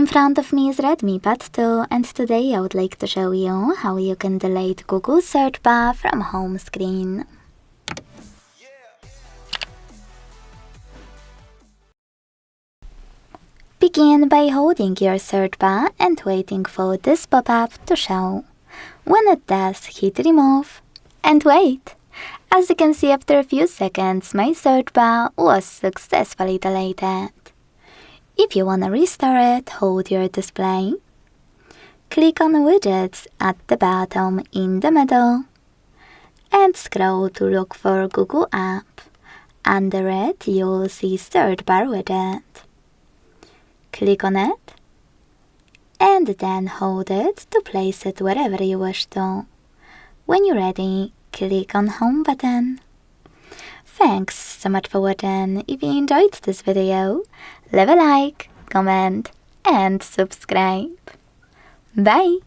In front of me is REDMI Pad 2, and today I would like to show you how you can delete Google Search bar from home screen. Begin by holding your search bar and waiting for this pop-up to show. When it does, hit remove and wait. As you can see, after a few seconds, my search bar was successfully deleted. If you want to restore it, hold your display. Click on Widgets at the bottom in the middle and scroll to look for Google app. Under it, you'll see Search Bar widget. Click on it and then hold it to place it wherever you wish to. When you're ready, click on Home button. Thanks so much for watching. If you enjoyed this video, leave a like, comment and subscribe. Bye!